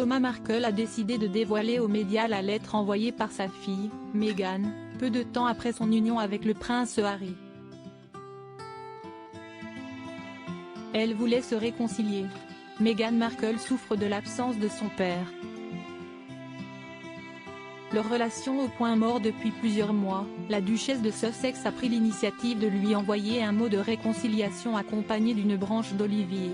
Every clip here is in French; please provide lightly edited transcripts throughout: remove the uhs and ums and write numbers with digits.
Thomas Markle a décidé de dévoiler aux médias la lettre envoyée par sa fille, Meghan, peu de temps après son union avec le prince Harry. Elle voulait se réconcilier. Meghan Markle souffre de l'absence de son père. Leur relation au point mort depuis plusieurs mois, la duchesse de Sussex a pris l'initiative de lui envoyer un mot de réconciliation accompagné d'une branche d'olivier.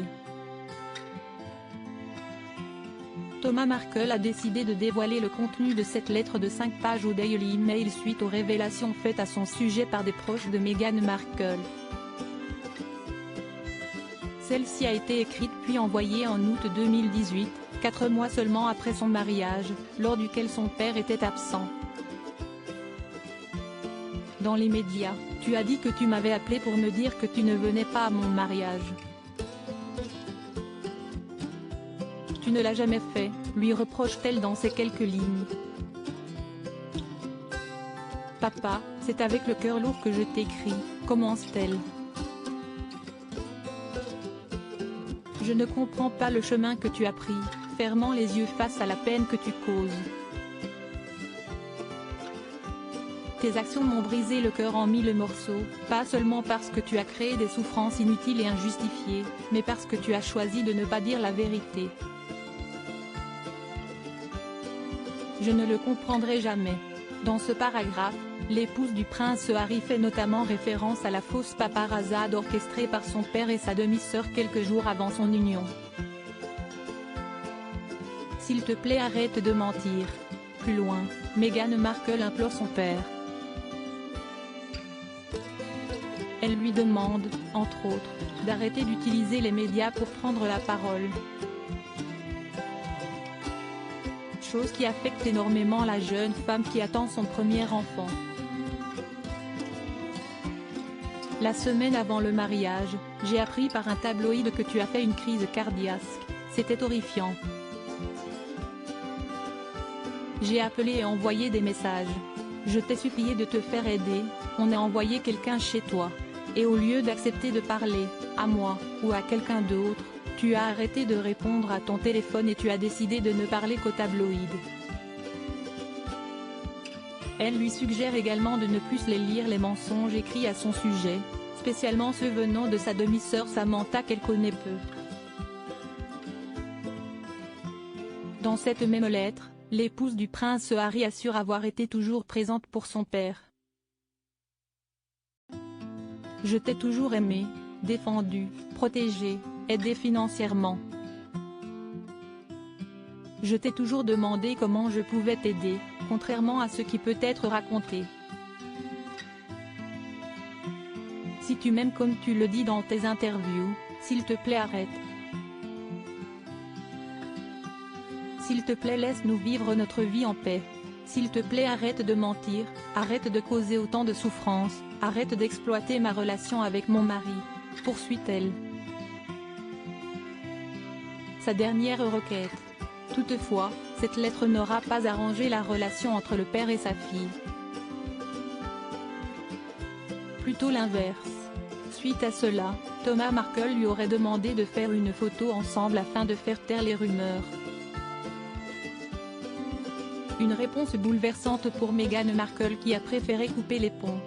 Thomas Markle a décidé de dévoiler le contenu de cette lettre de 5 pages au Daily Mail suite aux révélations faites à son sujet par des proches de Meghan Markle. Celle-ci a été écrite puis envoyée en août 2018, 4 mois seulement après son mariage, lors duquel son père était absent. Dans les médias, tu as dit que tu m'avais appelé pour me dire que tu ne venais pas à mon mariage. Tu ne l'as jamais fait, lui reproche-t-elle dans ces quelques lignes. Papa, c'est avec le cœur lourd que je t'écris, commence-t-elle. Je ne comprends pas le chemin que tu as pris, fermant les yeux face à la peine que tu causes. Tes actions m'ont brisé le cœur en 1000 morceaux, pas seulement parce que tu as créé des souffrances inutiles et injustifiées, mais parce que tu as choisi de ne pas dire la vérité. Je ne le comprendrai jamais. Dans ce paragraphe, l'épouse du prince Harry fait notamment référence à la fausse paparazade orchestrée par son père et sa demi-sœur quelques jours avant son union. S'il te plaît, arrête de mentir. Plus loin, Meghan Markle implore son père. Elle lui demande, entre autres, d'arrêter d'utiliser les médias pour prendre la parole. Chose qui affecte énormément la jeune femme qui attend son premier enfant. La semaine avant le mariage, j'ai appris par un tabloïd que tu as fait une crise cardiaque, c'était horrifiant. J'ai appelé et envoyé des messages. Je t'ai supplié de te faire aider, on a envoyé quelqu'un chez toi. Et au lieu d'accepter de parler, à moi, ou à quelqu'un d'autre, tu as arrêté de répondre à ton téléphone et tu as décidé de ne parler qu'au tabloïd. Elle lui suggère également de ne plus les lire les mensonges écrits à son sujet, spécialement ceux venant de sa demi-sœur Samantha qu'elle connaît peu. Dans cette même lettre, l'épouse du prince Harry assure avoir été toujours présente pour son père. Je t'ai toujours aimé, défendu, protégé, aidé financièrement. Je t'ai toujours demandé comment je pouvais t'aider, contrairement à ce qui peut être raconté. Si tu m'aimes comme tu le dis dans tes interviews, s'il te plaît arrête. S'il te plaît laisse-nous vivre notre vie en paix. S'il te plaît arrête de mentir, arrête de causer autant de souffrance, arrête d'exploiter ma relation avec mon mari, poursuit-elle. Sa dernière requête. Toutefois, cette lettre n'aura pas arrangé la relation entre le père et sa fille. Plutôt l'inverse. Suite à cela, Thomas Markle lui aurait demandé de faire une photo ensemble afin de faire taire les rumeurs. Une réponse bouleversante pour Meghan Markle qui a préféré couper les ponts.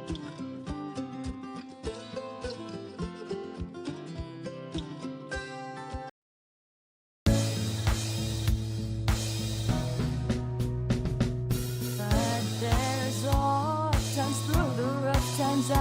Times through the rough times